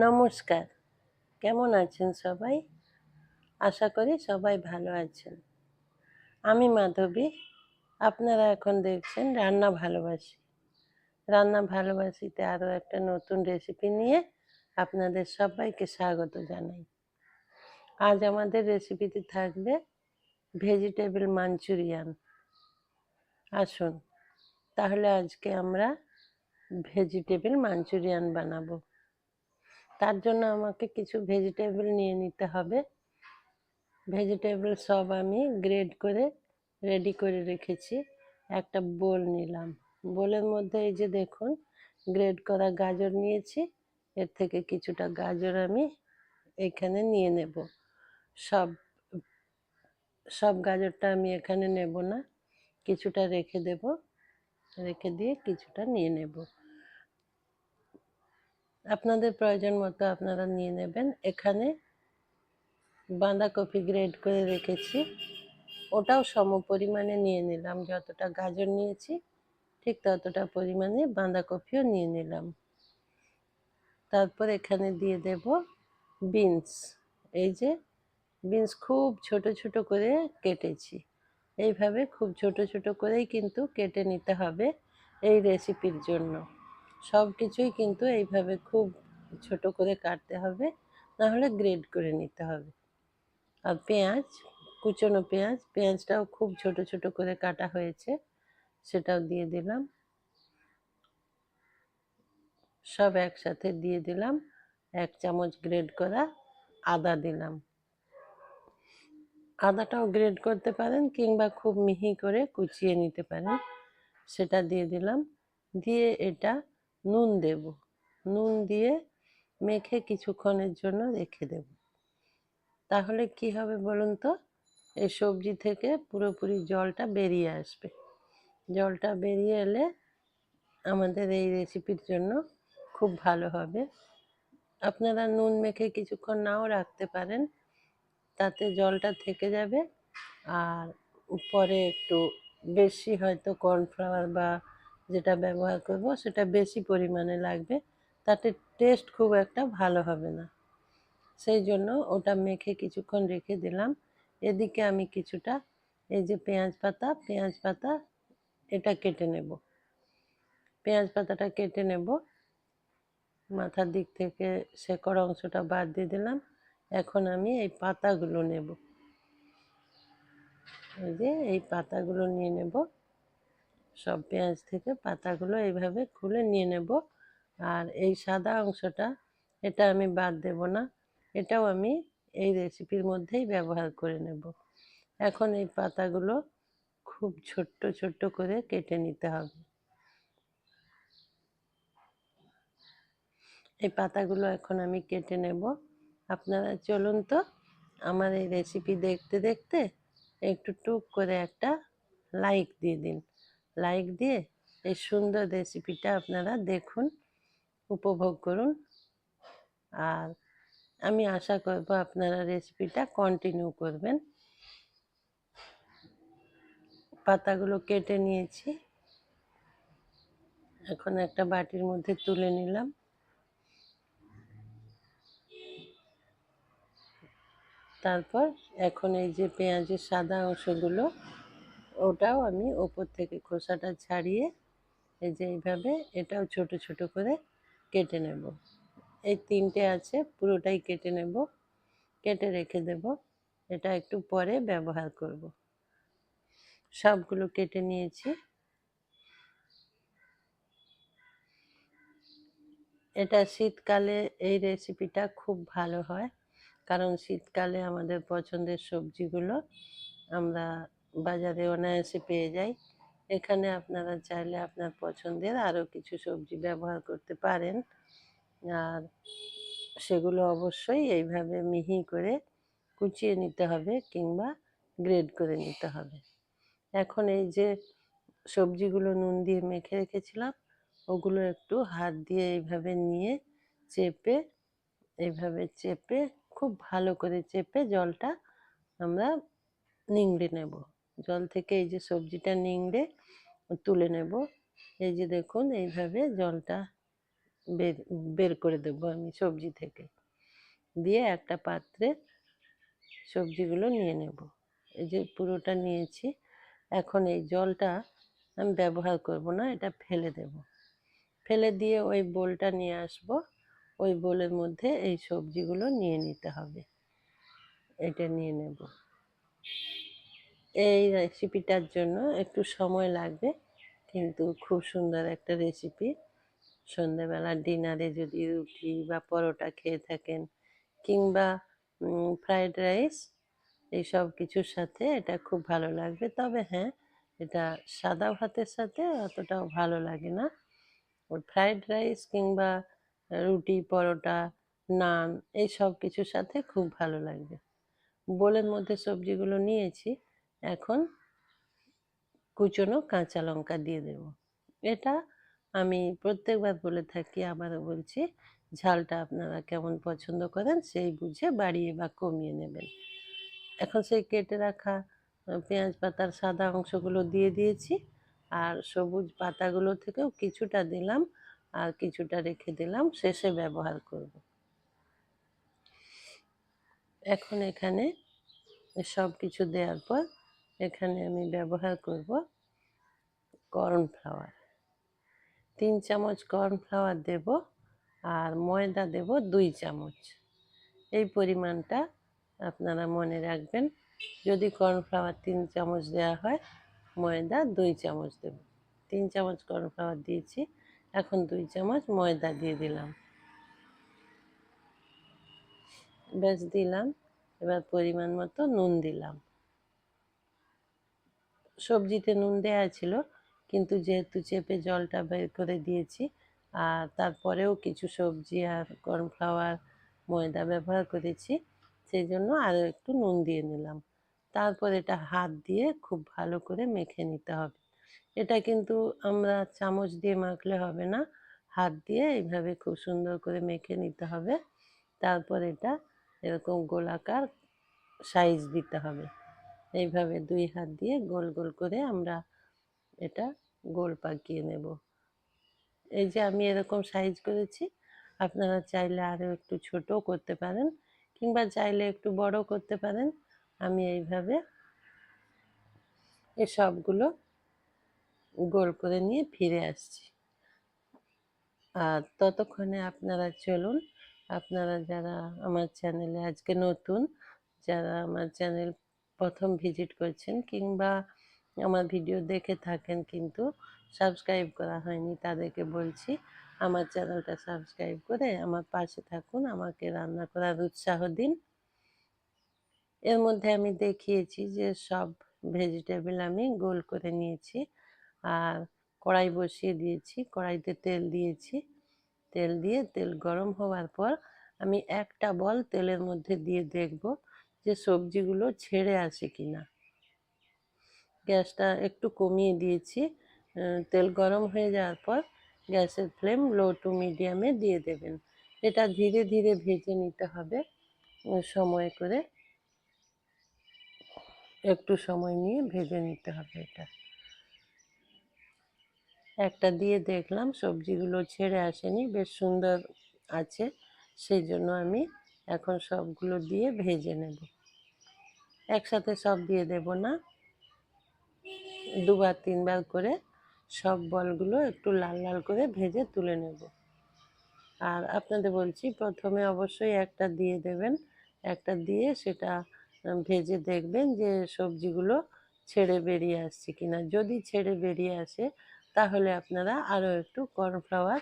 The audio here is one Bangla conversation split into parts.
নমস্কার। কেমন আছেন সবাই? আশা করি সবাই ভালো আছেন। আমি মাধবী। আপনারা এখন দেখছেন রান্না ভালোবাসি। রান্না ভালোবাসিতে আরও একটা নতুন রেসিপি নিয়ে আপনাদের সবাইকে স্বাগত জানাই। আজ আমাদের রেসিপিতে থাকবে ভেজিটেবল মাঞ্চুরিয়ান। আসুন তাহলে আজকে আমরা ভেজিটেবল মাঞ্চুরিয়ান বানাবো। তার জন্য আমাকে কিছু ভেজিটেবল নিয়ে নিতে হবে। ভেজিটেবল সব আমি গ্রেড করে রেডি করে রেখেছি। একটা বোল নিলাম। বোলের মধ্যে এই যে দেখুন গ্রেড করা গাজর নিয়েছি। এর থেকে কিছুটা গাজর আমি এখানে নিয়ে নেব। সব সব গাজরটা আমি এখানে নেব না, কিছুটা রেখে দেব। রেখে দিয়ে কিছুটা নিয়ে নেব। আপনাদের প্রয়োজন মতো আপনারা নিয়ে নেবেন। এখানে বাঁধাকপি গ্রেড করে রেখেছি, ওটাও সম পরিমাণে নিয়ে নিলাম। যতটা গাজর নিয়েছি ঠিক ততটা পরিমাণে বাঁধাকপিও নিয়ে নিলাম। তারপর এখানে দিয়ে দেব বিনস। এই যে বিনস খুব ছোট ছোট করে কেটেছি। এইভাবে খুব ছোট ছোট করেই কিন্তু কেটে নিতে হবে এই রেসিপির জন্য। সব কিছুই কিন্তু এইভাবে খুব ছোট করে কাটতে হবে, নাহলে গ্রেড করে নিতে হবে। আর পেঁয়াজ, কুচনো পেঁয়াজ, পেঁয়াজটাও খুব ছোট ছোট করে কাটা হয়েছে, সেটাও দিয়ে দিলাম। সব একসাথে দিয়ে দিলাম। 1 চামচ গ্রেড করা আদা দিলাম। আদাটাও গ্রেড করতে পারেন কিংবা খুব মিহি করে কুচিয়ে নিতে পারেন, সেটা দিয়ে দিলাম। দিয়ে এটা নুন দেব। নুন দিয়ে মেখে কিছুক্ষণের জন্য রেখে দেব। তাহলে কি হবে বলুন তো, এই সবজি থেকে পুরোপুরি জলটা বেরিয়ে আসবে। জলটা বেরিয়ে এলে আমাদের এই রেসিপির জন্য খুব ভালো হবে। আপনারা নুন মেখে কিছুক্ষণ নাও রাখতে পারেন, তাতে জলটা থেকে যাবে। আর পরে একটু বেশি হয়তো কর্নফ্লাওয়ার বা যেটা ব্যবহার করব সেটা বেশি পরিমাণে লাগবে, তাতে টেস্ট খুব একটা ভালো হবে না। সেই জন্য ওটা মেখে কিছুক্ষণ রেখে দিলাম। এদিকে আমি কিছুটা এই যে পেঁয়াজ পাতা এটা কেটে নেব। পেঁয়াজ পাতাটা কেটে নেব। মাথার দিক থেকে শেকড় অংশটা বাদ দিয়ে দিলাম। এখন আমি এই পাতাগুলো নেব। এই যে এই পাতাগুলো নিয়ে নেব। সব পেঁয়াজ থেকে পাতাগুলো এইভাবে খুলে নিয়ে নেব। আর এই সাদা অংশটা, এটা আমি বাদ দেব না, এটাও আমি এই রেসিপির মধ্যেই ব্যবহার করে নেব। এখন এই পাতাগুলো খুব ছোট্ট ছোট্ট করে কেটে নিতে হবে। এই পাতাগুলো এখন আমি কেটে নেব। আপনারা চলুন তো আমার এই রেসিপি দেখতে দেখতে একটু টুক করে একটা লাইক দিয়ে দিন। লাইক দিয়ে এই সুন্দর রেসিপিটা আপনারা দেখুন, উপভোগ করুন। আর আমি আশা করব আপনারা রেসিপিটা কন্টিনিউ করবেন। পাতাগুলো কেটে নিয়েছি, এখন একটা বাটির মধ্যে তুলে নিলাম। তারপর এখন এই যে পেঁয়াজের সাদা অংশগুলো, ওটাও আমি ওপর থেকে খোসাটা ছাড়িয়ে এই যে এইভাবে এটাও ছোট ছোট করে কেটে নেব। এই 3টে আছে, পুরোটাই কেটে নেব, কেটে রেখে দেব। এটা একটু পরে ব্যবহার করব। সবগুলো কেটে নিয়েছি। এটা শীতকালে এই রেসিপিটা খুব ভালো হয়, কারণ শীতকালে আমাদের পছন্দের সবজিগুলো আমরা বাজারে অনায়াসে পেয়ে যাই। এখানে আপনারা চাইলে আপনার পছন্দের আরও কিছু সবজি ব্যবহার করতে পারেন। আর সেগুলো অবশ্যই এইভাবে মিহি করে কুচিয়ে নিতে হবে কিংবা গ্রেড করে নিতে হবে। এখন এই যে সবজিগুলো নুন দিয়ে মেখে রেখেছিলাম, ওগুলো একটু হাত দিয়ে এইভাবে নিয়ে চেপে, এইভাবে চেপে খুব ভালো করে চেপে জলটা আমরা নিংড়ে নেব। জল থেকে এই যে সবজিটা নিংড়ে তুলে নেব। এই যে দেখুন এইভাবে জলটা বের বের করে দেবো আমি সবজি থেকে। দিয়ে একটা পাত্রে সবজিগুলো নিয়ে নেব। এই যে পুরোটা নিয়েছি। এখন এই জলটা আমি ব্যবহার করব না, এটা ফেলে দেব। ফেলে দিয়ে ওই বোলটা নিয়ে আসব। ওই বোলের মধ্যে এই সবজিগুলো নিয়ে নিতে হবে। এটা নিয়ে নেব। এই রেসিপিটার জন্য একটু সময় লাগবে, কিন্তু খুব সুন্দর একটা রেসিপি। সন্ধ্যেবেলা ডিনারে যদি রুটি বা পরোটা খেয়ে থাকেন, কিংবা ফ্রাইড রাইস, এইসব কিছুর সাথে এটা খুব ভালো লাগবে। তবে হ্যাঁ, এটা সাদা ভাতের সাথে অতটাও ভালো লাগে না। ওই ফ্রাইড রাইস কিংবা রুটি, পরোটা, নান, এই সব কিছুর সাথে খুব ভালো লাগবে। বোলের মধ্যে সবজিগুলো নিয়েছি। এখন কুচনো কাঁচা লঙ্কা দিয়ে দেব। এটা আমি প্রত্যেকবার বলে থাকি, আবারও বলছি, ঝালটা আপনারা কেমন পছন্দ করেন সেই বুঝে বাড়িয়ে বা কমিয়ে নেবেন। এখন সেই কেটে রাখা পেঁয়াজ পাতার সাদা অংশগুলো দিয়ে দিয়েছি, আর সবুজ পাতাগুলো থেকেও কিছুটা দিলাম, আর কিছুটা রেখে দিলাম, শেষে ব্যবহার করব। এখন এখানে সব কিছু দেওয়ার পর এখানে আমি ব্যবহার করব কর্নফ্লাওয়ার। 3 চামচ কর্নফ্লাওয়ার দেব, আর ময়দা দেব 2 চামচ। এই পরিমাণটা আপনারা মনে রাখবেন। যদি কর্নফ্লাওয়ার 3 চামচ দেওয়া হয়, ময়দা 2 চামচ দেব। 3 চামচ কর্নফ্লাওয়ার দিয়েছি, এখন 2 চামচ ময়দা দিয়ে দিলাম। ব্যাস দিলাম। এবার পরিমাণ মতো নুন দিলাম। সবজিতে নুন দেওয়া ছিল, কিন্তু যেহেতু চেপে জলটা বের করে দিয়েছি, আর তারপরেও কিছু সবজি আর কর্নফ্লাওয়ার, ময়দা ব্যবহার করেছি, সেই জন্য আরও একটু নুন দিয়ে নিলাম। তারপর এটা হাত দিয়ে খুব ভালো করে মেখে নিতে হবে। এটা কিন্তু আমরা চামচ দিয়ে মাখলে হবে না, হাত দিয়ে এইভাবে খুব সুন্দর করে মেখে নিতে হবে। তারপর এটা এরকম গোলাকার সাইজ দিতে হবে। এইভাবে 2 হাত দিয়ে গোল গোল করে আমরা এটা গোল পাকিয়ে নেব। এই যে আমি এরকম সাইজ করেছি, আপনারা চাইলে আরও একটু ছোটও করতে পারেন, কিংবা চাইলে একটু বড় করতে পারেন। আমি এইভাবে এই সবগুলো গোল করে নিয়ে ফিরে আসছি। আর ততক্ষণে আপনারা চলুন, আপনারা যারা আমার চ্যানেলে আজকে নতুন, যারা আমার চ্যানেল প্রথম ভিজিট করছেন, কিংবা আমার ভিডিও দেখে থাকেন কিন্তু সাবস্ক্রাইব করা হয়নি, তাদেরকে বলছি আমার চ্যানেলটা সাবস্ক্রাইব করে আমার পাশে থাকুন, আমাকে রান্না করার উৎসাহ দিন। এর মধ্যে আমি দেখিয়েছি যে সব ভেজিটেবল আমি গোল করে নিয়েছি, আর কড়াই বসিয়ে দিয়েছি। কড়াইতে তেল দিয়েছি। তেল দিয়ে তেল গরম হওয়ার পর আমি একটা বল তেলের মধ্যে দিয়ে দেখব যে সবজিগুলো ছেড়ে আসে কিনা। গ্যাসটা একটু কমিয়ে দিয়েছি। তেল গরম হয়ে যাওয়ার পর গ্যাসের ফ্লেম লো টু মিডিয়ামে দিয়ে দেবেন। এটা ধীরে ধীরে ভেজে নিতে হবে, সময় করে, একটু সময় নিয়ে ভেজে নিতে হবে এটা। একটা দিয়ে দেখলাম সবজিগুলো ছেড়ে আসেনি, বেশ সুন্দর আছে, সেই জন্য আমি এখন সবগুলো দিয়ে ভেজে নেব। একসাথে সব দিয়ে দেব না, 2-3 বার করে সব বলগুলো একটু লাল লাল করে ভেজে তুলে নেব। আর আপনাদের বলছি, প্রথমে অবশ্যই একটা দিয়ে দেবেন। একটা দিয়ে সেটা ভেজে দেখবেন যে সবজিগুলো ছেড়ে বেরিয়ে আসছে কিনা। যদি ছেড়ে বেরিয়ে আসে, তাহলে আপনারা আরও একটু কর্নফ্লাওয়ার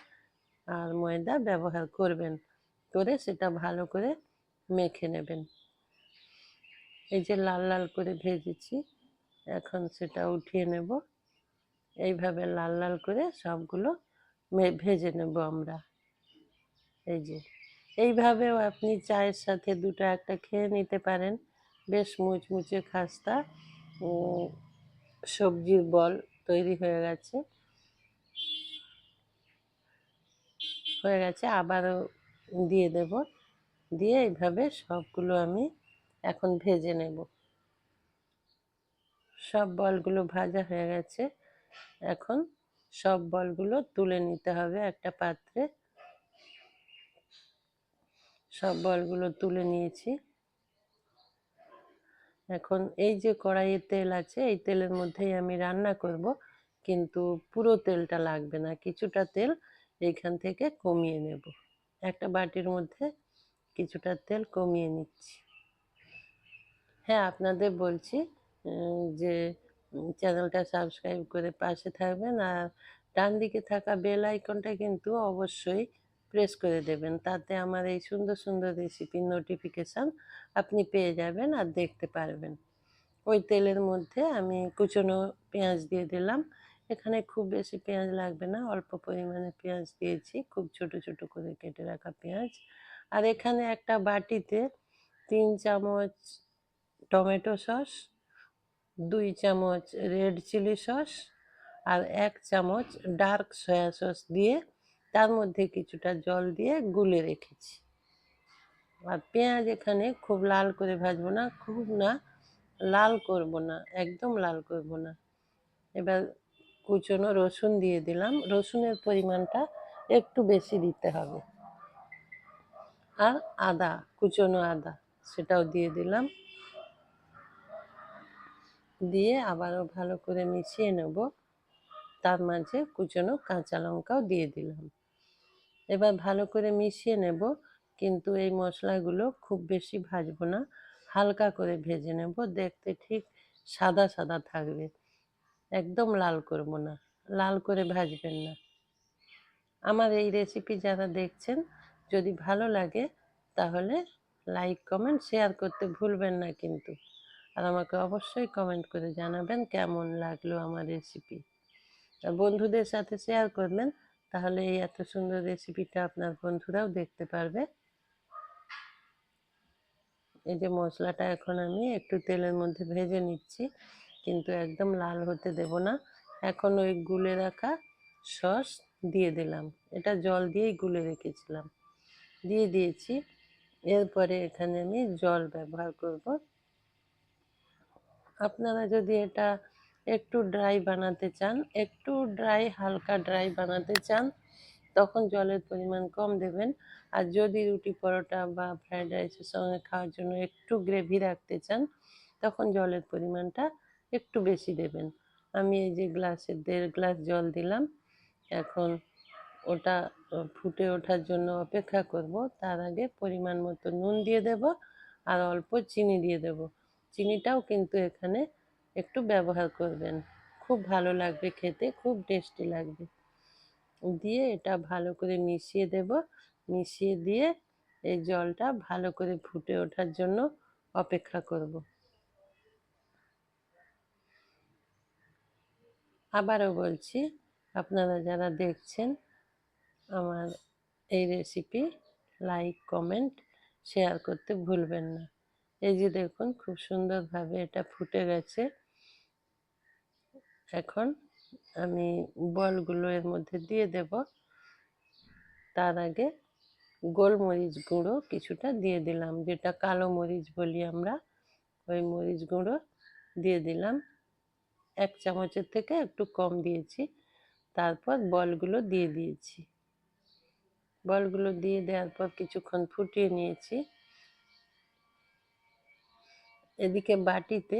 আর ময়দা ব্যবহার করবেন, করে সেটা ভালো করে মেখে নেবেন। এই যে লাল লাল করে ভেজেছি, এখন সেটা উঠিয়ে নেব। এইভাবে লাল লাল করে সবগুলো ভেজে নেব আমরা। এই যে এইভাবেও আপনি চায়ের সাথে দুটো একটা খেয়ে নিতে পারেন। বেশ মুচমুচে খাস্তা সবজির বল তৈরি হয়ে গেছে। আবারও দিয়ে দেব। দিয়ে এইভাবে সবগুলো আমি এখন ভেজে নেব। সব বলগুলো ভাজা হয়ে গেছে। এখন সব বলগুলো তুলে নিতে হবে একটা পাত্রে। সব বলগুলো তুলে নিয়েছি। এখন এই যে কড়াইয়ে তেল আছে, এই তেলের মধ্যেই আমি রান্না করব, কিন্তু পুরো তেলটা লাগবে না, কিছুটা তেল এইখান থেকে কমিয়ে নেব। একটা বাটির মধ্যে কিছুটা তেল কমিয়ে নিচ্ছি। হ্যাঁ, আপনাদের বলছি যে চ্যানেলটা সাবস্ক্রাইব করে পাশে থাকবেন, আর ডান দিকে থাকা বেল আইকনটা কিন্তু অবশ্যই প্রেস করে দেবেন, তাতে আমার এই সুন্দর সুন্দর রেসিপির নোটিফিকেশান আপনি পেয়ে যাবেন আর দেখতে পারবেন। ওই তেলের মধ্যে আমি কুচনো পেঁয়াজ দিয়ে দিলাম। এখানে খুব বেশি পেঁয়াজ লাগবে না, অল্প পরিমাণে পেঁয়াজ দিয়েছি, খুব ছোট ছোট করে কেটে রাখা পেঁয়াজ। আর এখানে একটা বাটিতে 3 চামচ টমেটো সস, 2 চামচ রেড চিলি সস আর 1 চামচ ডার্ক সয়া সস দিয়ে তার মধ্যে কিছুটা জল দিয়ে গুলে রেখেছি। আর পেঁয়াজ এখানে খুব লাল করে ভাজবো না, খুব না লাল করব না, একদম লাল করব না। এবার কুচনো রসুন দিয়ে দিলাম, রসুনের পরিমাণটা একটু বেশি দিতে হবে। আর আদা, কুচনো আদা, সেটাও দিয়ে দিলাম। দিয়ে আবারও ভালো করে মিশিয়ে নেব, তার মাঝে কুচনো কাঁচা লঙ্কাও দিয়ে দিলাম। এবার ভালো করে মিশিয়ে নেব, কিন্তু এই মশলাগুলো খুব বেশি ভাজবো না, হালকা করে ভেজে নেব, দেখতে ঠিক সাদা সাদা থাকবে, একদম লাল করব না, লাল করে ভাজবেন না। আমার এই রেসিপি যারা দেখছেন, যদি ভালো লাগে তাহলে লাইক কমেন্ট শেয়ার করতে ভুলবেন না কিন্তু। আর আমাকে অবশ্যই কমেন্ট করে জানাবেন কেমন লাগলো আমার রেসিপি। আর বন্ধুদের সাথে শেয়ার করবেন, তাহলে এই এত সুন্দর রেসিপিটা আপনার বন্ধুরাও দেখতে পারবে। এই যে মশলাটা এখন আমি একটু তেলের মধ্যে ভেজে নিচ্ছি, কিন্তু একদম লাল হতে দেব না। এখন ওই গুলে রাখা সস দিয়ে দিলাম, এটা জল দিয়েই গুলে রেখেছিলাম, দিয়ে দিয়েছি। এরপরে এখানে আমি জল ব্যবহার করব। আপনারা যদি এটা একটু ড্রাই বানাতে চান, একটু ড্রাই, হালকা ড্রাই বানাতে চান, তখন জলের পরিমাণ কম দেবেন। আর যদি রুটি পরোটা বা ফ্রাইড রাইসের সঙ্গে খাওয়ার জন্য একটু গ্রেভি রাখতে চান, তখন জলের পরিমাণটা একটু বেশি দেবেন। আমি এই যে গ্লাসে 1.5 গ্লাস জল দিলাম। এখন ওটা ফুটে ওঠার জন্য অপেক্ষা করব, তার আগে পরিমাণ মতো নুন দিয়ে দেব আর অল্প চিনি দিয়ে দেব। চিনিটাও কিন্তু এখানে একটু ব্যবহার করবেন, খুব ভালো লাগবে খেতে, খুব টেস্টি লাগবে। দিয়ে এটা ভালো করে মিশিয়ে দেব, মিশিয়ে দিয়ে এই জলটা ভালো করে ফুটে ওঠার জন্য অপেক্ষা করব। আবারও বলছি, আপনারা যারা দেখছেন আমার এই রেসিপি, লাইক কমেন্ট শেয়ার করতে ভুলবেন না। এই যে দেখুন খুব সুন্দরভাবে এটা ফুটে গেছে। এখন আমি বলগুলো এর মধ্যে দিয়ে দেব, তার আগে গোলমরিচ গুঁড়ো কিছুটা দিয়ে দিলাম, যেটা কালো মরিচ বলি আমরা, ওই মরিচ গুঁড়ো দিয়ে দিলাম। 1 চামচের থেকে একটু কম দিয়েছি। তারপর বলগুলো দিয়ে দিয়েছি। বলগুলো দিয়ে দেওয়ার পর কিছুক্ষণ ফুটিয়ে নিয়েছি। এদিকে বাটিতে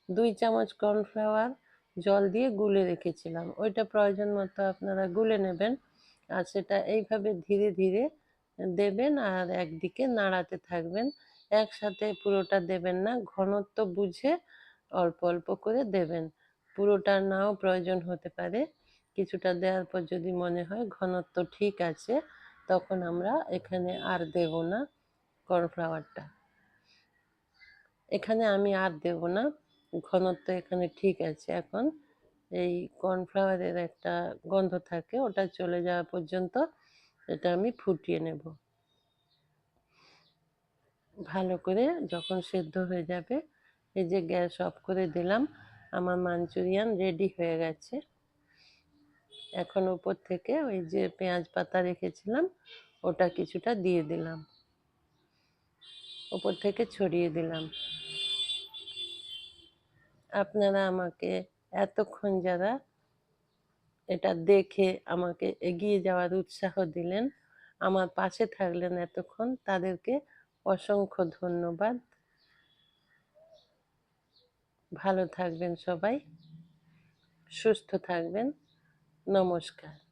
2 চামচ কর্নফ্লাওয়ার জল দিয়ে গুলে রেখেছিলাম, ওইটা প্রয়োজন মতো আপনারা গুলে নেবেন। আর সেটা এইভাবে ধীরে ধীরে দেবেন আর একদিকে নাড়াতে থাকবেন, একসাথে পুরোটা দেবেন না, ঘনত্ব বুঝে অল্প অল্প করে দেবেন। পুরোটা নাও প্রয়োজন হতে পারে, কিছুটা দেওয়ার পর যদি মনে হয় ঘনত্ব ঠিক আছে, তখন আমরা এখানে আর দেব না কর্নফ্লাওয়ারটা। এখানে আমি আর দেব না, ঘনত্ব এখানে ঠিক আছে। এখন এই কর্নফ্লাওয়ারের একটা গন্ধ থাকে, ওটা চলে যাওয়া পর্যন্ত এটা আমি ফুটিয়ে নেব। ভালো করে যখন সেদ্ধ হয়ে যাবে, এই যে গ্যাস অফ করে দিলাম, আমার মাঞ্চুরিয়ান রেডি হয়ে গেছে। এখন উপর থেকে ওই যে পেঁয়াজ পাতা রেখেছিলাম, ওটা কিছুটা দিয়ে দিলাম, উপর থেকে ছড়িয়ে দিলাম। আপনারা আমাকে এতক্ষণ যারা এটা দেখে আমাকে এগিয়ে যাওয়ার উৎসাহ দিলেন, আমার পাশে থাকলেন এতক্ষণ, তাদেরকে অসংখ্য ধন্যবাদ। ভালো থাকবেন সবাই, সুস্থ থাকবেন। নমস্কার।